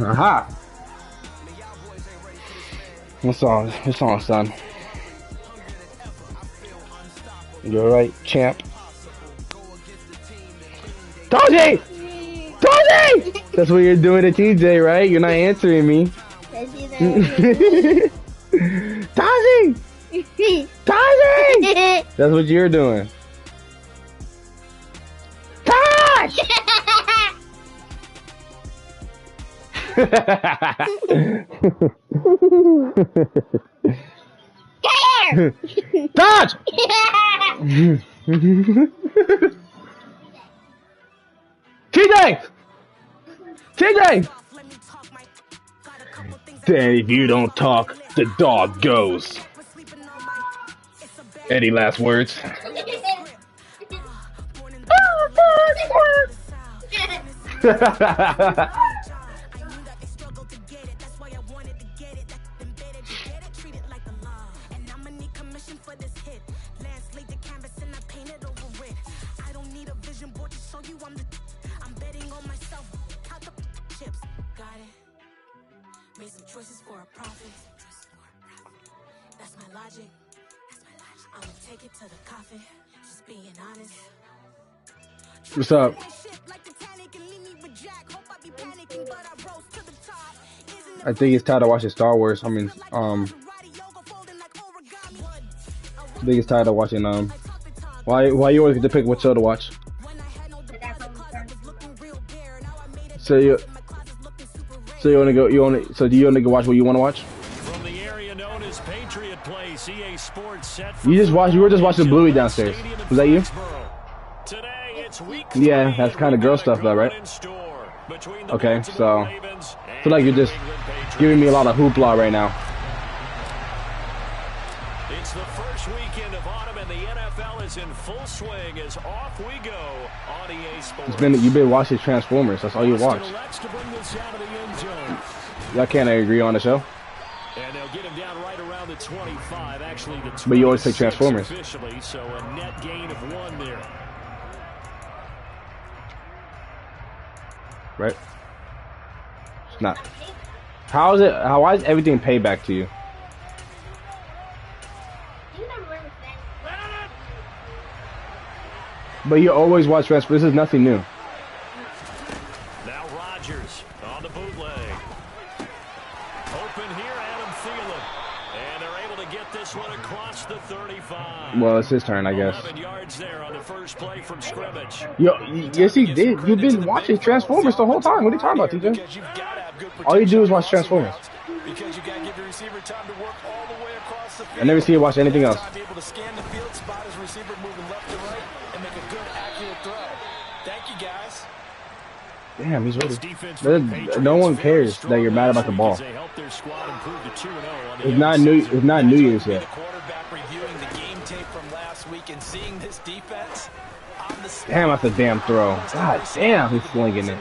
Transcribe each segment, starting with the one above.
Aha. What's on, son? You alright, champ? Taji! Taji! That's what you're doing to TJ, right? You're not answering me. Taji! Taji! That's what you're doing. Taj! Taj! TJ! TJ! Then if you don't talk, the dog goes. Any last words? What's up? I think it's tired of watching Star Wars. I mean, I think it's tired of watching, why you always get to pick what show to watch? So do you only go watch what you want to watch? From the area known as Patriot Place, EA Sports set. You were just watching Bluey downstairs. Was that you? Today it's week yeah, that's kind of girl stuff though, right? Okay, so I feel like you're just giving me a lot of hoopla right now. It's the first weekend of autumn and the NFL is in full swing as off we go on EA Sports. You've been watching Transformers. That's all you watch. Y'all can't agree on the show. And they'll get him down right around the 25. Actually, the but you always pick Transformers. Officially, so a net gain of 1 there. Right? It's not. Why is everything paid back to you? But you always watch Transformers. This is nothing new. Now Rodgers on the bootleg. Open here, Adam Thielen. And they're able to get this one across the 35. Well, it's his turn, I guess. 11 yards there on the first play from scrimmage. Yes, he did. You've been watching Transformers the whole time. What are you talking about, TJ? All you do is watch Transformers. Because you gotta give your receiver time to work all the way across the field. I never see you watch anything else. Be able to scan the field, spot his receiver moving left to right, and make a good, accurate throw. Thank you, guys. Damn, he's ready. No one cares that you're mad about the ball. It's not New Year's yet. Quarterback reviewing the game tape from last week and seeing this defense. Damn, that's a damn throw. God damn, he's slinging it.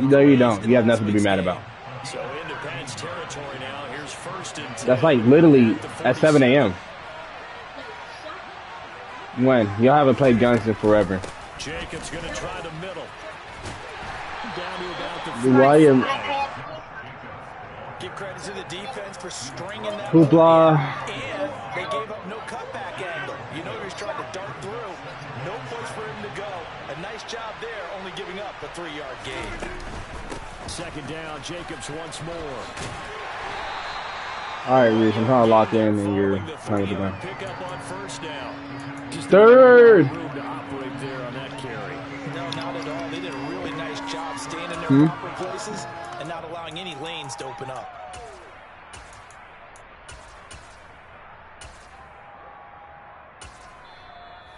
No, you don't. You have nothing to be mad about. So into Pats territory now. Here's first and 10. That's like literally at 7 a.m. When? Y'all haven't played guns in forever. Jacobs going to try the middle. Down to about the Why am give credit to the defense for stringing that hoopla? And they gave up no cutback angle. You know he was trying to dart through. No place for him to go. A nice job there, only giving up a 3-yard gain. Second down, Jacobs once more. All right, Reese, I'm trying to lock in, and you're trying to go. Pick up on first down. Third. Room to operate there on that carry. No, not at all. They did a really nice job staying in their proper places and not allowing any lanes to open up.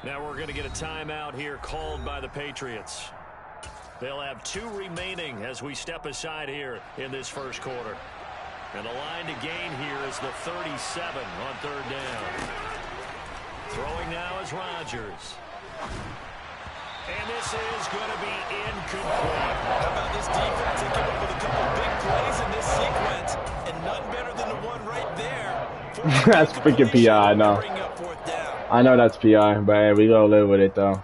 Now we're going to get a timeout here called by the Patriots. They'll have 2 remaining as we step aside here in this first quarter. And the line to gain here is the 37 on third down. Throwing now is Rodgers. And this is going to be incomplete. How about this defense? They came up with a couple big plays in this sequence, and none better than the one right there. That's freaking PI, I know. I know that's PI, but hey, we gonna live with it though.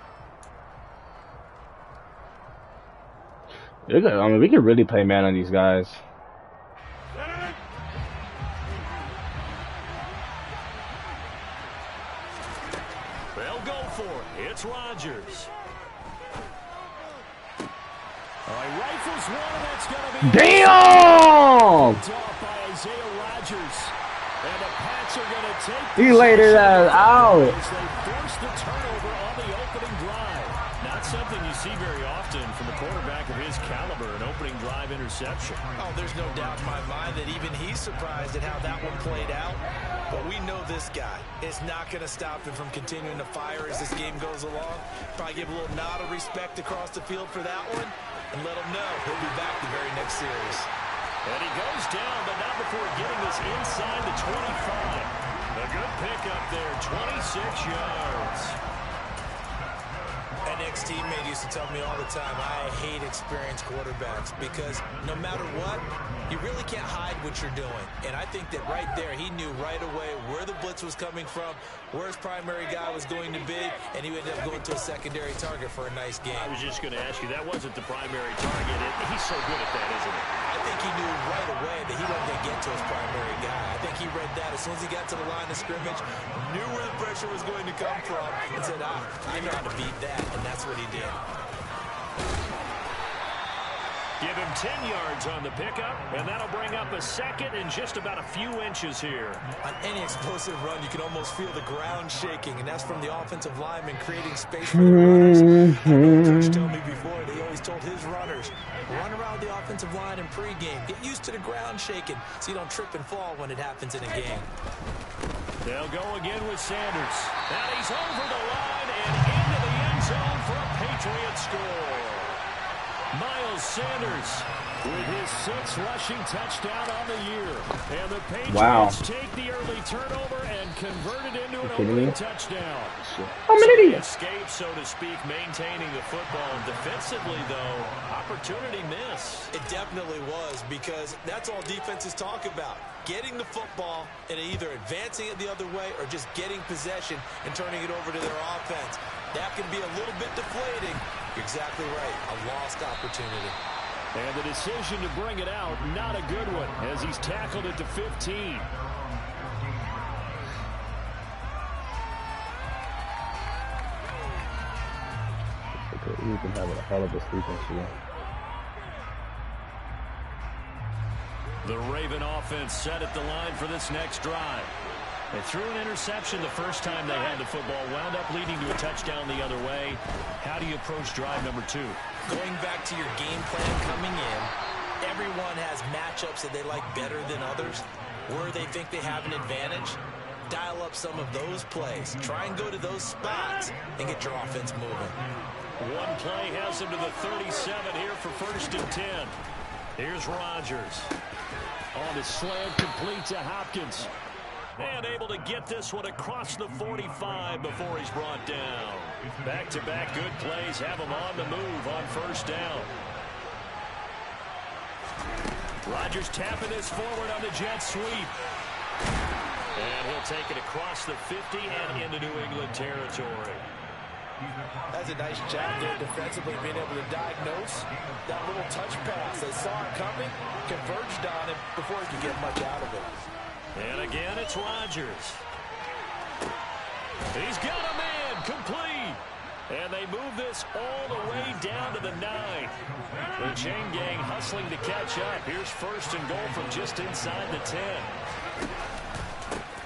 I mean, we could really play man on these guys. They'll go for it. It's Rodgers. All right, rifles one, and that's going to be... Damn! By Isaiah Rodgers. And the Pats are going to take... He laid it out. As they force the turnover on the opening drive. Not something you see very often from a quarterback of his caliber, an opening drive interception. Oh, there's no doubt in my mind that even he's surprised at how that one played out. But we know this guy is not going to stop him from continuing to fire as this game goes along. Probably give a little nod of respect across the field for that one and let him know he'll be back the very next series. And he goes down, but not before getting this inside the 25. A good pickup there, 26 yards. An ex-teammate used to tell me all the time, I hate experienced quarterbacks because no matter what, you really can't hide what you're doing. And I think that right there, he knew right away where the blitz was coming from, where his primary guy was going to be, and he ended up going to a secondary target for a nice game. I was just going to ask you, that wasn't the primary target. He's so good at that, isn't he? I think he knew right away that he wasn't going to get to his primary guy. I think he read that as soon as he got to the line of scrimmage, knew where the pressure was going to come from, and said, I know how to beat that, and that's what he did. Give him 10 yards on the pickup, and that'll bring up a second and just about a few inches here. On any explosive run, you can almost feel the ground shaking, and that's from the offensive lineman creating space for the runners. Coach told me before, he always told his runners, run around the offensive line in pregame. Get used to the ground shaking so you don't trip and fall when it happens in a game. They'll go again with Sanders. And he's over the line and into the end zone for a Patriot score. Miles Sanders with his 6th rushing touchdown on the year. And the Patriots take the early turnover and convert it into an opening touchdown. I'm an idiot. Escape, so to speak, maintaining the football. Defensively, though, opportunity miss. It definitely was, because that's all defenses talk about. Getting the football and either advancing it the other way or just getting possession and turning it over to their offense. That can be a little bit deflating. You're exactly right. A lost opportunity. And the decision to bring it out, not a good one, as he's tackled it to 15. We've been having a hell of a sleeping today. The Raven offense set at the line for this next drive. They threw an interception the first time they had the football, wound up leading to a touchdown the other way. How do you approach drive number 2? Going back to your game plan coming in, everyone has matchups that they like better than others, where they think they have an advantage. Dial up some of those plays. Try and go to those spots and get your offense moving. One play has him to the 37 here for 1st and 10. Here's Rodgers. On his slant, complete to Hopkins. And able to get this one across the 45 before he's brought down. Back-to-back good plays have him on the move on 1st down. Rodgers tapping this forward on the jet sweep. And he'll take it across the 50 and into New England territory. That's a nice job there defensively, being able to diagnose that little touch pass. They saw it coming, converged on it before he could get much out of it. And again, it's Rodgers. He's got a man, complete. And they move this all the way down to the 9. The chain gang hustling to catch up. Here's 1st and goal from just inside the 10.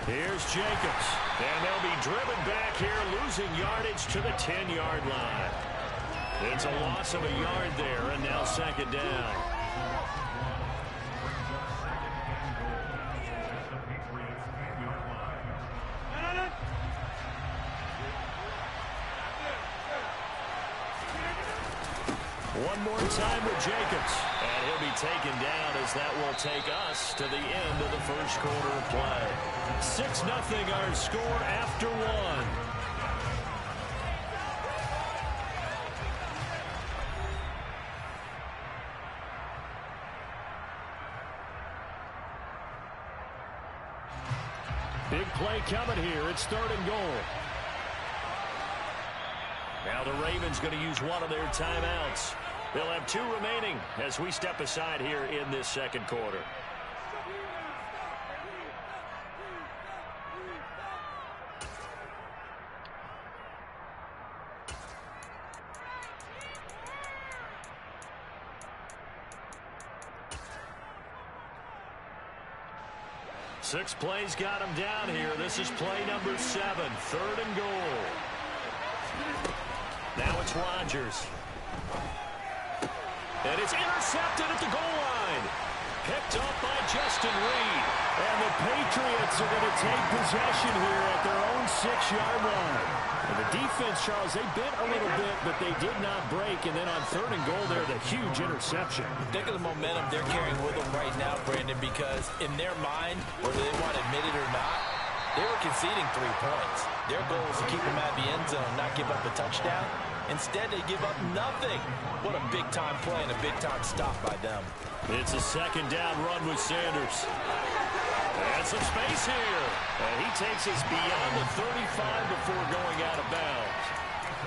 Here's Jacobs. And they'll be driven back here, losing yardage to the 10-yard line. It's a loss of a yard there, and now 2nd down. One more time with Jacobs. And he'll be taken down as that will take us to the end of the 1st quarter of play. 6-0 our score after 1. Big play coming here. It's 3rd and goal. Now the Ravens going to use one of their timeouts. They'll have 2 remaining as we step aside here in this second quarter. Six plays got him down here. This is play number 7, 3rd and goal. Now it's Rodgers. And it's intercepted at the goal line. Picked up by Justin Reed. And the Patriots are going to take possession here at their own 6-yard line. And the defense, Charles, they bit a little bit, but they did not break. And then on 3rd and goal there, the huge interception. Think of the momentum they're carrying with them right now, Brandon, because in their mind, whether they want to admit it or not, they were conceding 3 points. Their goal is to keep them out of the end zone, not give up a touchdown. Instead, they give up nothing. What a big-time play and a big-time stop by them. It's a 2nd down run with Sanders. And some space here. And he takes us beyond the 35 before going out of bounds.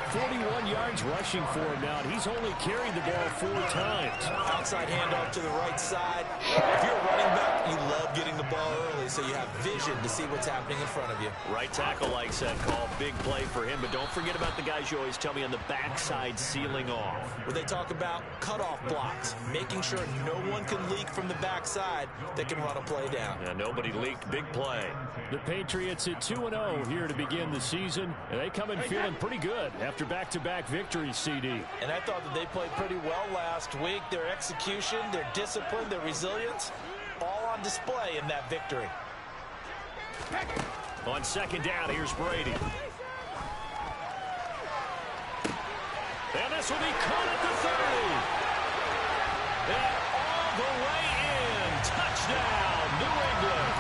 41 yards rushing for him now. He's only carried the ball 4 times. Outside handoff to the right side. If you're a running back, you love getting the ball early so you have vision to see what's happening in front of you. Right tackle likes that call. Big play for him. But don't forget about the guys you always tell me on the backside sealing off. Where they talk about cutoff blocks, making sure no one can leak from the backside that can run a play down. Yeah, nobody leaked. Big play. The Patriots at 2-0 here to begin the season. And they come in feeling pretty good after back-to-back victories, CD. And I thought that they played pretty well last week. Their execution, their discipline, their resilience, all on display in that victory. On 2nd down, here's Brady. And this will be caught at the 30. And all the way in. Touchdown, New England.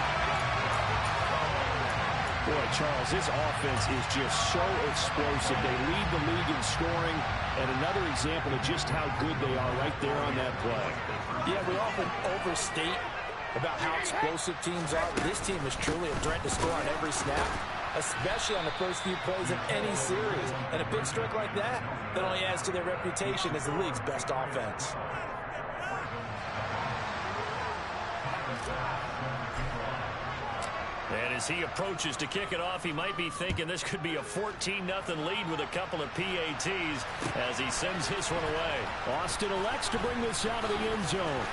Boy, Charles, this offense is just so explosive. They lead the league in scoring, and another example of just how good they are right there on that play. Yeah, we often overstate about how explosive teams are, but this team is truly a threat to score on every snap, especially on the first few plays of any series. And a big streak like that only adds to their reputation as the league's best offense. And as he approaches to kick it off, he might be thinking this could be a 14-0 lead with a couple of PATs as he sends this one away. Austin elects to bring this out of the end zone.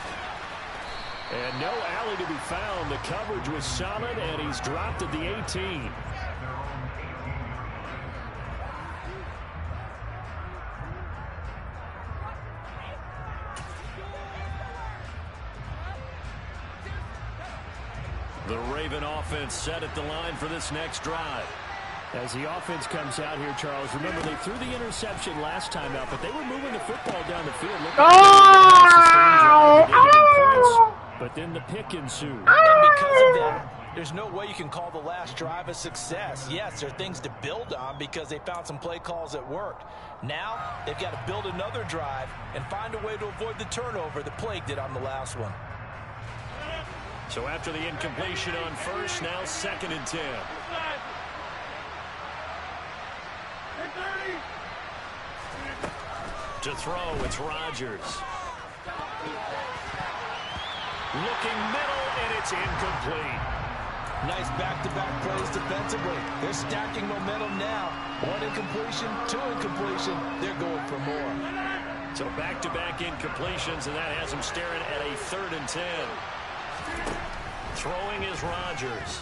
And no alley to be found. The coverage was solid, and he's dropped at the 18. The Raven offense set at the line for this next drive. As the offense comes out here, Charles, remember they threw the interception last time out, but they were moving the football down the field. But then the pick ensued. And because of that, there's no way you can call the last drive a success. Yes, there are things to build on because they found some play calls that worked. Now, they've got to build another drive and find a way to avoid the turnover that plagued it on the last one. So after the incompletion on 1st, now 2nd and 10. To throw, it's Rodgers. Looking middle, and it's incomplete. Nice back-to-back plays defensively. They're stacking momentum now. 1 incompletion, 2 incompletion. They're going for more. So back-to-back incompletions, and that has them staring at a 3rd and 10. Throwing is Rodgers.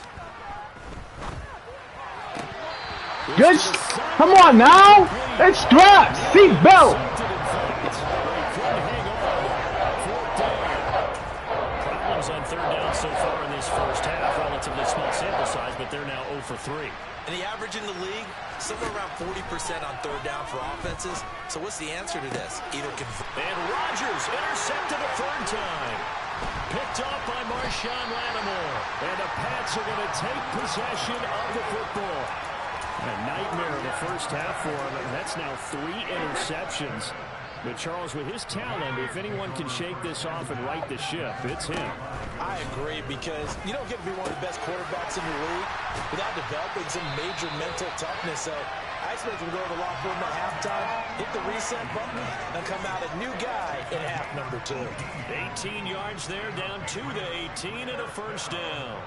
Good. Come on now. It's strapped. Seat belt. Problems on 3rd down so far in this first half. Relatively small sample size, but they're now 0 for 3. And the average in the league, somewhere around 40% on 3rd down for offenses. So what's the answer to this? Either convert. And Rodgers intercepted a 3rd time. Picked off by Marshawn Lattimore. And the Pats are going to take possession of the football. A nightmare in the first half for him. And that's now 3 interceptions. But Charles, with his talent, if anyone can shake this off and right the ship, it's him. I agree, because you don't get to be one of the best quarterbacks in the league without developing some major mental toughness. So I This makes them go to the locker room at halftime, hit the reset button, and come out a new guy in half number 2. 18 yards there, down to the 18 and a first down.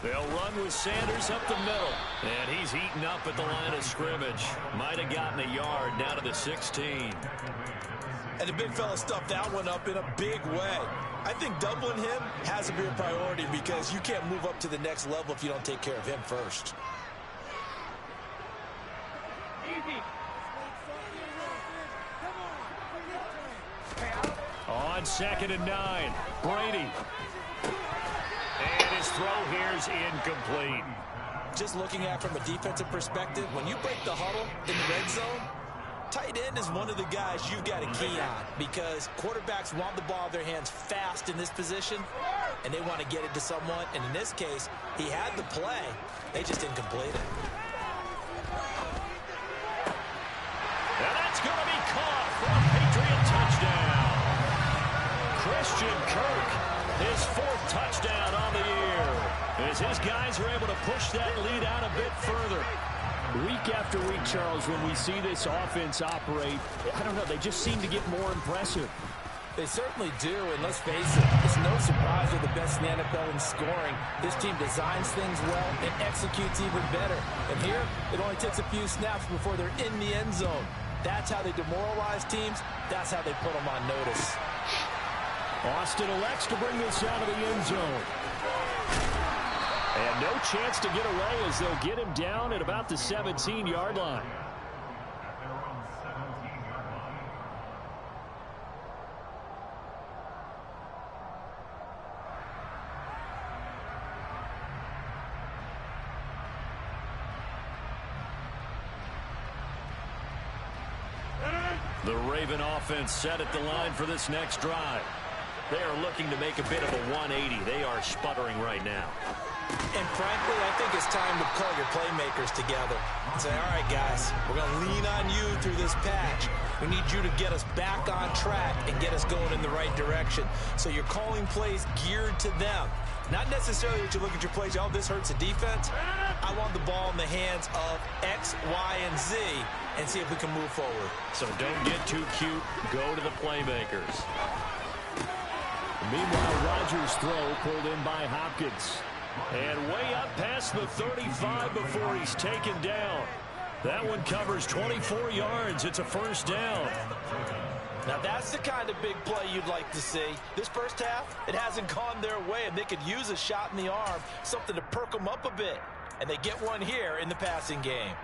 They'll run with Sanders up the middle. And he's eaten up at the line of scrimmage. Might have gotten a yard down to the 16. And the big fella stuffed that one up in a big way. I think doubling him has to be a priority because you can't move up to the next level if you don't take care of him first. On 2nd and 9, Brady. And his throw here is incomplete. Just looking at it from a defensive perspective, when you break the huddle in the red zone, tight end is one of the guys you've got to key on because quarterbacks want the ball in their hands fast in this position, and they want to get it to someone. And in this case, he had the play. They just didn't complete it. And that's going to be caught for a Patriot touchdown. Christian Kirk, his 4th touchdown on the year, as his guys are able to push that lead out a bit further. Week after week, Charles, when we see this offense operate, I don't know, they just seem to get more impressive. They certainly do, and let's face it, it's no surprise they're the best in the NFL in scoring. This team designs things well and executes even better. And here, it only takes a few snaps before they're in the end zone. That's how they demoralize teams. That's how they put them on notice. Austin elects to bring this out of the end zone. And no chance to get away as they'll get him down at about the 17-yard line. The Raven offense set at the line for this next drive. They are looking to make a bit of a 180. They are sputtering right now. And frankly, I think it's time to call your playmakers together and say, all right, guys, we're going to lean on you through this patch. We need you to get us back on track and get us going in the right direction. So you're calling plays geared to them. Not necessarily that you look at your plays, oh, this hurts the defense. I want the ball in the hands of X, Y, and Z and see if we can move forward. So don't get too cute. Go to the playmakers. Meanwhile, Rodgers' throw pulled in by Hopkins. And way up past the 35 before he's taken down. That one covers 24 yards. It's a first down. Now that's the kind of big play you'd like to see. This first half, it hasn't gone their way, and they could use a shot in the arm, something to perk them up a bit. And they get one here in the passing game.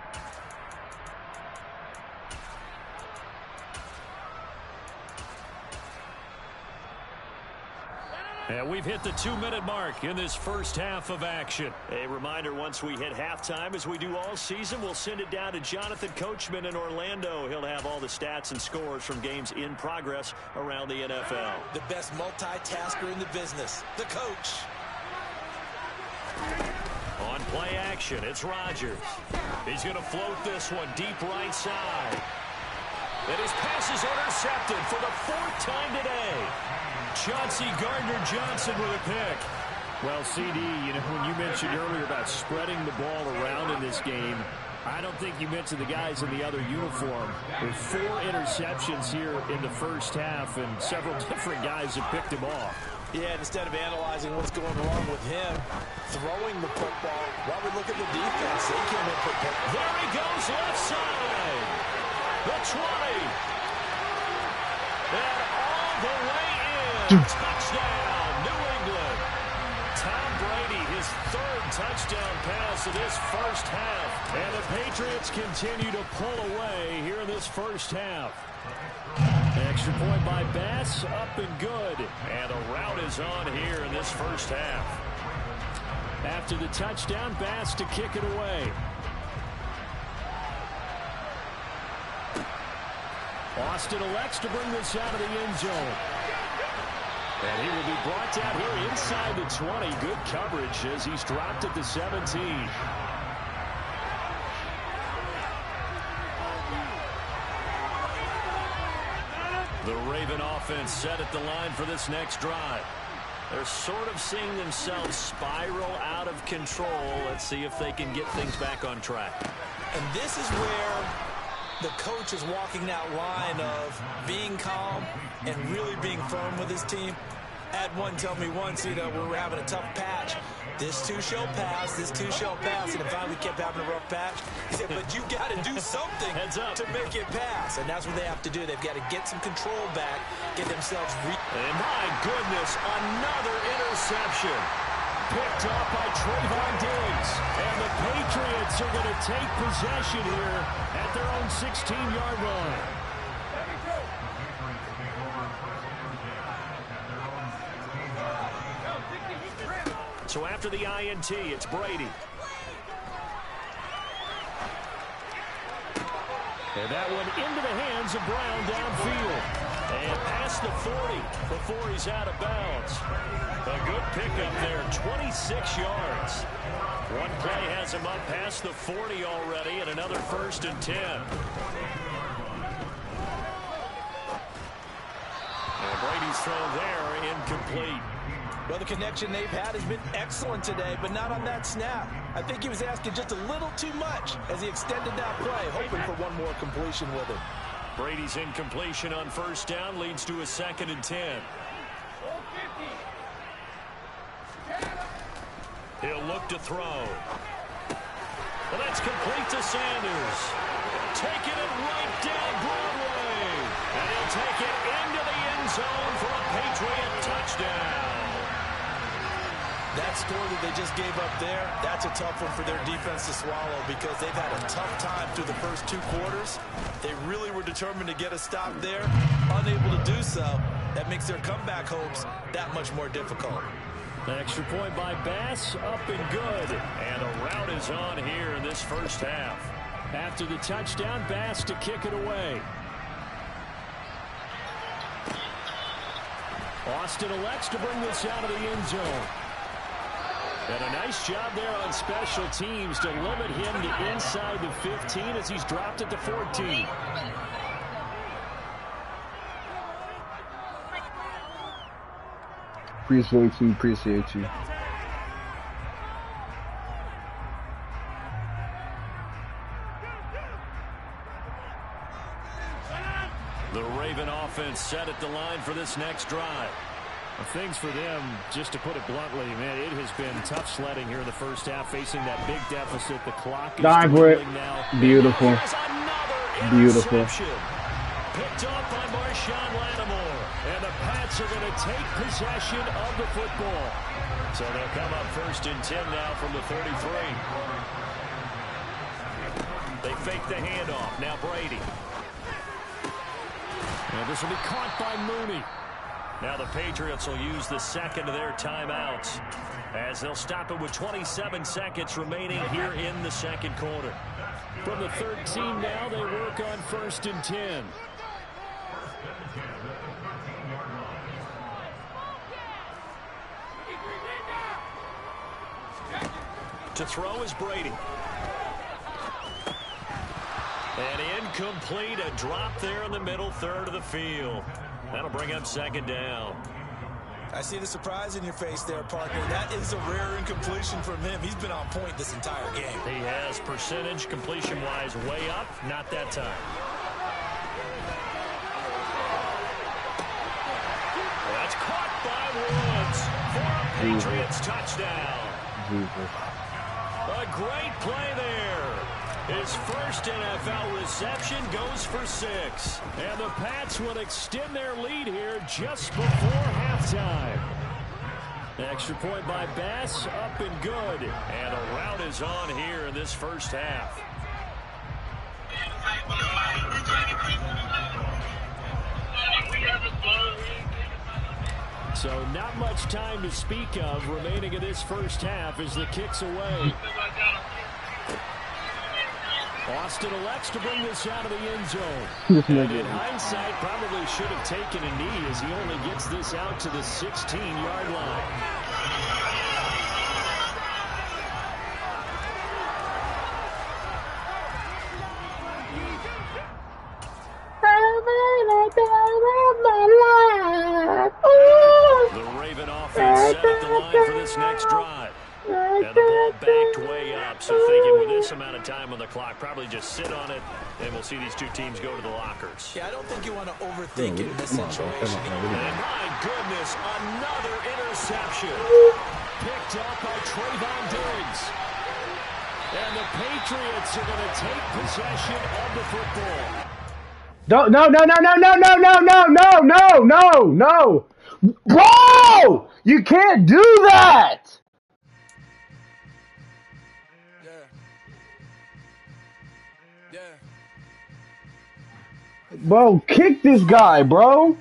And we've hit the 2-minute mark in this first half of action. A reminder, once we hit halftime, as we do all season, we'll send it down to Jonathan Coachman in Orlando. He'll have all the stats and scores from games in progress around the NFL. The best multitasker in the business, the coach. On play action, it's Rodgers. He's going to float this one deep right side. And his pass is intercepted for the 4th time today. Chauncey Gardner-Johnson with a pick. Well, CD, when you mentioned earlier about spreading the ball around in this game, I don't think you mentioned the guys in the other uniform. With 4 interceptions here in the first half, and several different guys have picked him off. Yeah, and instead of analyzing what's going wrong with him, throwing the football, while we look at the defense, they came in prepared. There he goes, left side. The 20. And all the way in. Touchdown, New England. Tom Brady, his 3rd touchdown pass of this first half. And the Patriots continue to pull away here in this first half. Extra point by Bass, up and good. And the route is on here in this first half. After the touchdown, Bass to kick it away. Austin elects to bring this out of the end zone. And he will be brought down here inside the 20. Good coverage as he's dropped at the 17. The Raven offense set at the line for this next drive. They're sort of seeing themselves spiral out of control. Let's see if they can get things back on track. And this is where the coach is walking that line of being calm and really being firm with his team. Had one tell me once, you know, we were having a tough patch. This too shall pass, this too shall pass. And finally we kept having a rough patch. He said, but you got to do something to make it pass. And that's what they have to do. They've got to get some control back, get themselves... And my goodness, another interception. Picked up by Trayvon Diggs. And the Patriots are going to take possession here at their own 16-yard line. So after the INT, it's Brady. And that one into the hands of Brown downfield. And past the 40 before he's out of bounds. A good pickup there, 26 yards. One play has him up past the 40 already, and another 1st and 10. And Brady's throw there, incomplete. Well, the connection they've had has been excellent today, but not on that snap. I think he was asking just a little too much as he extended that play, hoping for one more completion with it. Brady's incompletion on 1st down leads to a 2nd and 10. He'll look to throw. Well, that's complete to Sanders. Taking it right down Broadway. And he'll take it into the end zone for a Patriot touchdown. That score that they just gave up there, that's a tough one for their defense to swallow because they've had a tough time through the first 2 quarters. They really were determined to get a stop there, unable to do so. That makes their comeback hopes that much more difficult. The extra point by Bass, up and good. And a rout is on here in this first half. After the touchdown, Bass to kick it away. Austin elects to bring this out of the end zone. And a nice job there on special teams to limit him to inside the 15 as he's dropped it to 14. Appreciate you. The Raven offense set at the line for this next drive. Well, things for them, just to put it bluntly, man, it has been tough sledding here in the first half, facing that big deficit. The clock is dwindling now. Beautiful. Beautiful. Picked up by Marshawn Lattimore. And the Pats are going to take possession of the football. So they'll come up 1st and 10 now from the 33. They fake the handoff. Now Brady. And this will be caught by Mooney. Now the Patriots will use the second of their timeouts as they'll stop it with 27 seconds remaining here in the second quarter. From the 13 now, they work on 1st and 10. To throw is Brady. And incomplete, a drop there in the middle third of the field. That'll bring up 2nd down. I see the surprise in your face there, partner. That is a rare incompletion from him. He's been on point this entire game. He has percentage, completion-wise, way up. Not that time. That's caught by Woods for a Patriots touchdown. A great play there. His first NFL reception goes for 6. And the Pats will extend their lead here just before halftime. Extra point by Bass, up and good. And a rout is on here in this first half. So not much time to speak of remaining in this first half as the kick's away. Austin elects to bring this out of the end zone. And in hindsight, probably should have taken a knee as he only gets this out to the 16-yard line. The Raven offense this next drive. And the ball banked way up, so thinking with this amount of time on the clock, probably just sit on it, and we'll see these two teams go to the lockers. Yeah, I don't think you want to overthink it in this situation. And my goodness, another interception. Picked up by Trayvon Diggs. And the Patriots are going to take possession of the football. No. Bro! You can't do that! Bro, kick this guy, bro.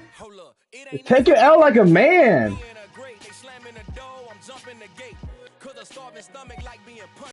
Take your L like a man.